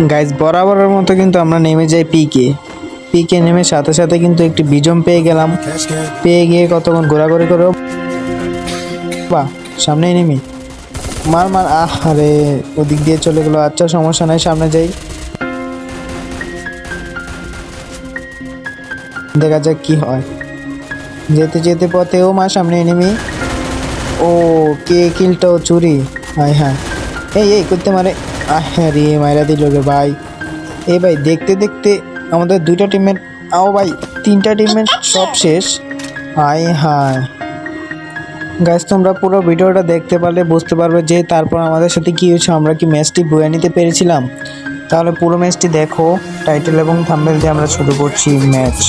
Guys বরাবরের মতো কিন্তু আমরা নেমে যাই পিকে। পিকে নেমে সাথে সাথে কিন্তু একটি বিজম পেয়ে গেলাম। পেয়ে গিয়ে কতক্ষণ ঘোরাঘুরি করে বাহ সামনে নেমে মার মার আরে ওদিক দিয়ে চলে গেলো। আচ্ছা সমস্যা নাই, সামনে যাই, দেখা যাক কি হয়। যেতে যেতে পথেও মা সামনে নেমে ও কে কিলটাও চুরি। হায় হ্যাঁ এই করতে মারে হ্যাঁ রে মাইরা দিল রে ভাই। এ ভাই দেখতে দেখতে আমাদের দুইটা টিমমেট আও ভাই তিনটা টিমমেট সব শেষ। হায় হায় গাইস তোমরা পুরো ভিডিওটা দেখতে পারলে বুঝতে পারবে যে তারপর আমাদের সাথে কি হয়েছে, আমরা কি ম্যাচটি বয়ে নিতে পেরেছিলাম। তাহলে পুরো ম্যাচটি দেখো, টাইটেল এবং থাম্বনেল দিয়ে আমরা শুরু করছি ম্যাচ।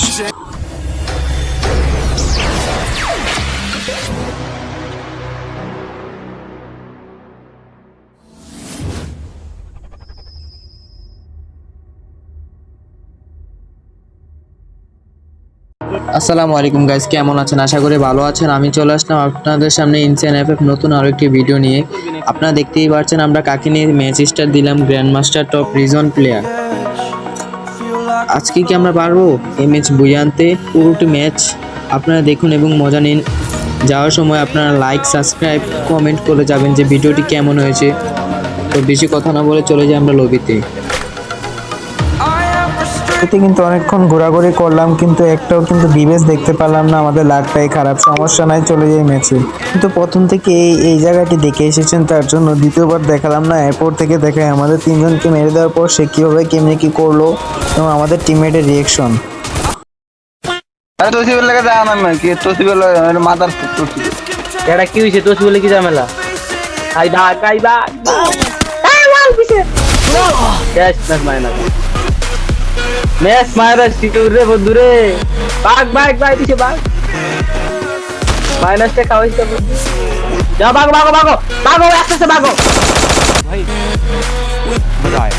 আসসালামু আলাইকুম গাইস, কেমন আছেন? আশা করি ভালো আছেন। আমি চলে আসলাম আপনাদের সামনে ইনসাইন এফএফ নতুন আরো একটি ভিডিও নিয়ে। আপনারা দেখতেই পাচ্ছেন আমরা কাকে নিয়ে ম্যাচ স্টার দিলাম, grand master top reason player. আজকে কি আমরা পারবো এই ম্যাচ বয়ে আনতে? পুরোটি ম্যাচ আপনারা দেখুন এবং মজা নিন। যাওয়ার সময় আপনারা লাইক সাবস্ক্রাইব কমেন্ট করে যাবেন যে ভিডিওটি কেমন হয়েছে। তো বেশি কথা না বলে চলে যাই আমরা লবিতে। এতে কিন্তু অনেকক্ষণ ঘোরাঘুরি করলাম কিন্তু একটাও কিন্তু ডিভেস দেখতে পারলাম না, আমাদের লাকটাই খারাপ। সমস্যা নাই, চলে যাই ম্যাচে। কিন্তু প্রথম থেকে এই জায়গাটি দেখে এসেছেন তার জন্য দ্বিতীয়বার দেখালাম না। এরপর থেকে দেখায় আমাদের তিনজনকে মেরে দেওয়ার পর সে কীভাবে কেমনি কি করলো এবং আমাদের টিমমেটের রিয়েকশন। আরে তোসিবের লাগে যা না কি তোসিবের মাদার তোসিবে এটা কি হইছে? তোসি বলে কি ঝামেলা? আইবা মাল পিছে ক্যাশ ম্যাচ মাইনা ম্যাচ মাইরা সিকিউর রে বন্ধুরে। বাগ পিছে বাগ মাইনাসটা খাওয়াইছে বন্ধু। যা বাগ আস্তে বাগো ভাই বাজায়।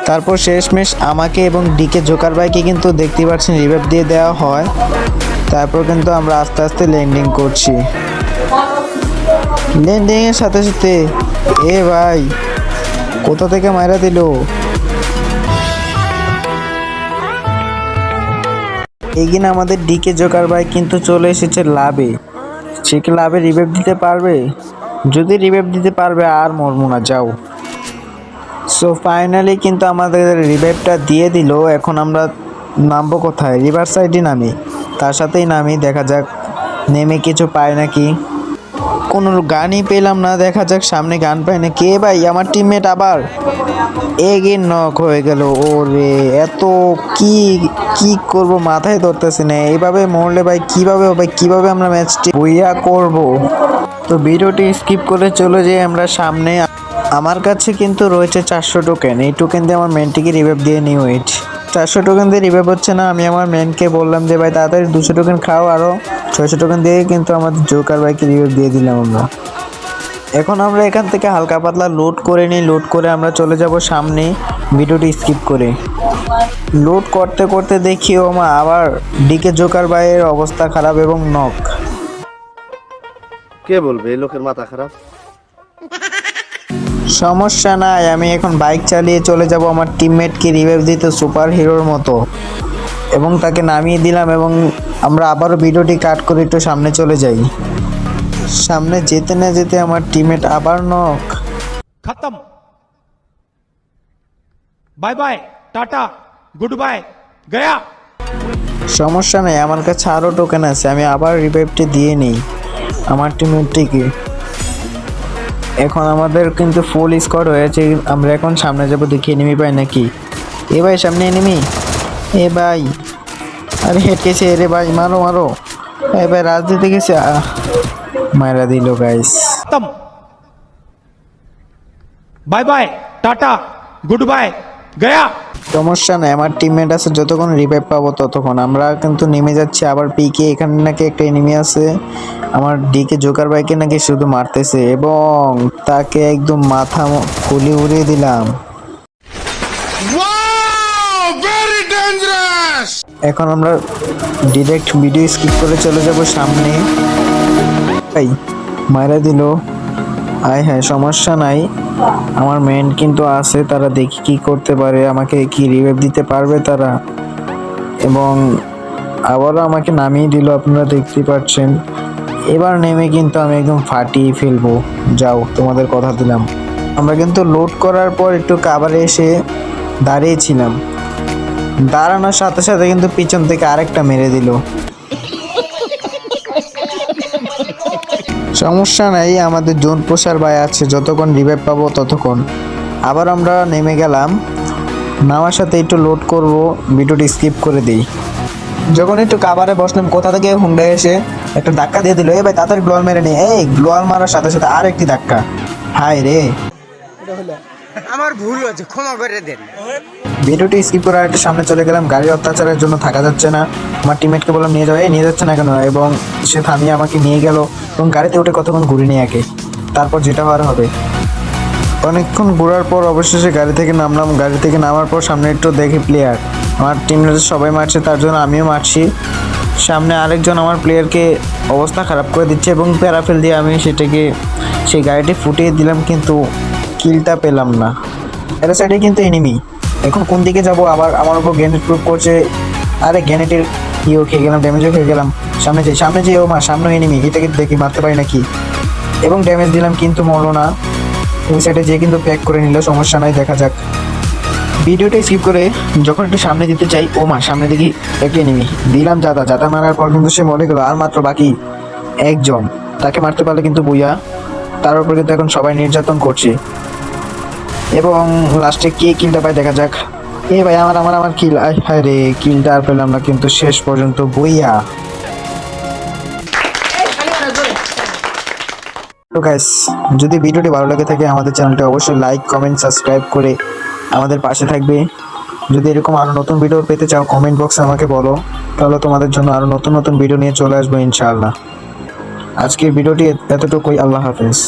তারপর শেষমেশ আমাকে এবং ডিকে জোকার ভাইকে কিন্তু দেখতে পাচ্ছেন রিভাইভ দিয়ে দেওয়া হয়। তারপর কিন্তু আমরা আস্তে আস্তে ল্যান্ডিং করছি। ল্যান্ডিং এর সাথে সাথে এ ভাই কোথা থেকে মাইরা দিল। এগিয়ে আমাদের ডিকে জোকার ভাই কিন্তু চলে এসেছে লাভে। সে কি লাভে রিভাইভ দিতে পারবে? যদি রিভাইভ দিতে পারবে আর মরবো না, যাও। সো ফাইনালি কিন্তু আমাদের রিভাইভটা দিয়ে দিল। এখন আমরা নামবো কোথায়? রিভার সাইডে নামি, তার সাথেই নামি, দেখা যাক নেমে কিছু পাই নাকি। কোনো গানই পেলাম না, দেখা যাক সামনে গান পাই না। কে ভাই? আমার টিমমেট আবার এগিয়ে নক হয়ে গেল। ওরে এত কি করব মাথায় ধরতেছে না। এইভাবে মরলে ভাই কিভাবে হবে, কিভাবে আমরা ম্যাচটি বইয়া করব। তো ভিডিওটি স্কিপ করে চলে যাই আমরা সামনে। আমার কাছে কিন্তু রয়েছে 400 টোকেন। এই টোকেন দিয়ে আমার মেনটিকে রিভাইভ দিয়ে নিউ ইট। 400 টোকেন দিয়ে রিভাইভ হচ্ছে না। আমি আমার মেনকে বললাম যে ভাই তাড়াতাড়ি 200 টোকেন খাও, আরও 600 টোকেন দিয়ে কিন্তু আমাদের জোকার ভাইকে রিভাইভ দিয়ে দিলাম আমরা। এখন আমরা এখান থেকে হালকা পাতলা লুট করে নিই। লুট করে আমরা চলে যাব সামনে, ভিডিওটি স্কিপ করে। লুট করতে করতে দেখি ও মা আবার ডিকে জোকার ভাইয়ের অবস্থা খারাপ এবং নক। কে বলবে এই লোকের মাথা খারাপ? সমস্যা নাই, আমি এখন বাইক চালিয়ে চলে যাব আমার টিমমেটকে রিভাইভ দিতে সুপার হিরোর মতো, এবং তাকে নামিয়ে দিলাম। এবং আমরা আবারও ভিডিওটি কাট করে একটু সামনে চলে যাই। সামনে যেতে না যেতে আমার টিমমেট আবার নক। खत्म bye bye tata good bye गया। সমস্যা নেই, আমার কাছে আরও টোকেন আছে, আমি আবার রিভাইভটি দিয়ে নিই আমার টিমমেটটিকে। এখন আমাদের কিন্তু ফুল স্কোয়াড হয়েছে। আমরা এখন সামনে যাব, দেখি এনিমি পাই নাকি। এ ভাই সামনে এনিমি। এ ভাই আরে হেঁটেছে রে ভাই, মারো। এ ভাই রাজ দিতে গেছে, মারা দিল গাইস। खत्म bye bye tata good bye गया। সমস্যা নাই, আমার টিমমেট আছে, যতক্ষণ রিভাইভ পাবো ততক্ষণ। আমরা কিন্তু নেমে যাচ্ছি আবার পিকে। এখানে নাকি একটা এনিমি আছে, আমার ডিকে জোকার ভাইকে নাকি শুধু মারতেছে এবং তাকে একদম মাথা খুলি উড়িয়ে দিলাম। এখন আমরা ডিরেক্ট ভিডিও স্কিপ করে চলে যাব সামনে। ভাই মারা দিল। আয় হ্যাঁ, সমস্যা নাই, আমার মেন কিন্তু আছে, তারা দেখি কি করতে পারে, আমাকে কি রিভাইভ দিতে পারবে তারা। এবং আবারও আমাকে নামিয়ে দিল, আপনারা দেখতে পাচ্ছেন। এবার নেমে কিন্তু আমি একদম ফাটিয়ে ফেলবো, যাও তোমাদের কথা দিলাম। আমরা কিন্তু লোড করার পর একটু কাভারে এসে দাঁড়িয়েছিলাম, দাঁড়ানোর সাথে সাথে কিন্তু পিছন থেকে আরেকটা মেরে দিল। সমস্যা নাই, আমাদের জোন প্রসার ভাই আছে, যতক্ষণ রিভাইভ পাবো ততক্ষণ। আবার আমরা নেমে গেলাম, নামার সাথে একটু লোড করব, ভিডিওটি স্কিপ করে দিই। যখন একটু কাভারে বসলাম, কোথা থেকে হুন্ডা এসে একটা ধাক্কা দিয়ে দিল। ভাই তাড়াতাড়ি গ্লোয়াল মেরে নে। এই গ্লোয়াল মারার সাথে সাথে আর একটি ধাক্কা, হায় রে। আমার ভুল হয়েছে, ক্ষমা করে দেন। ভিডিওটি স্কিপ করে একটু সামনে চলে গেলাম, গাড়ির অত্যাচারের জন্য থাকা যাচ্ছে না। আমার টিমমেটকে বললাম নিয়ে যাবে, নিয়ে যাচ্ছে না কেন, এবং সে থামিয়ে আমাকে নিয়ে গেল এবং গাড়িতে উঠে কতক্ষণ ঘুরে নিয়ে একে, তারপর যেটা হওয়ার হবে। অনেকক্ষণ ঘোরার পর অবশেষে গাড়ি থেকে নামলাম। গাড়ি থেকে নামার পর সামনে একটু দেখি প্লেয়ার, আমার টিমমেট সবাই মারছে, তার জন্য আমিও মারছি। সামনে আরেকজন আমার প্লেয়ারকে অবস্থা খারাপ করে দিচ্ছে এবং প্যারাফেল দিয়ে আমি সেই গাড়িটি ফুটিয়ে দিলাম, কিন্তু কিলটা পেলাম না। এর সাইডে কিন্তু এনিমি। এখন কোন দিকে যাব, আবার আমার উপর গ্রেনেড প্রুফ করছে। আরে গ্রেনেডের ইও খেয়ে গেলাম, ড্যামেজও খেয়ে গেলাম। সামনে যে ও মা, সামনে এনিমি, এটাকে দেখি মারতে পারি নাকি, এবং ড্যামেজ দিলাম কিন্তু মরলো না। ওই সাইডে যেয়ে কিন্তু প্যাক করে নিল, সমস্যা নাই, দেখা যাক। ভিডিওটা স্কিপ করে যখন একটু সামনে দিতে চাই, ও মা, সামনে দেখি একটা এনিমি, দিলাম জাতা মারার পর কিন্তু সে মরে গেল। আর মাত্র বাকি একজন, তাকে মারতে পারলে কিন্তু বুইয়া। তার উপর কিন্তু এখন সবাই নির্যাতন করছে, এবং লাস্টে কে কিলটা পায় দেখা যাক। এ ভাই, আমার কিল, হায় রে, কিলটা আর পেলাম না, কিন্তু শেষ পর্যন্ত বুইয়া। তো গাইস, যদি ভিডিওটি ভালো লাগে থাকে আমাদের চ্যানেলটি অবশ্যই লাইক, কমেন্ট, সাবস্ক্রাইব করে আমাদের পাশে থাকবে। যদি এরকম আরও নতুন ভিডিও পেতে চাও কমেন্ট বক্সে আমাকে বলো, তাহলে তোমাদের জন্য আরও নতুন ভিডিও নিয়ে চলে আসবো ইনশাআল্লাহ। আজকের ভিডিওটি এতটুকুই, আল্লাহ হাফেজ।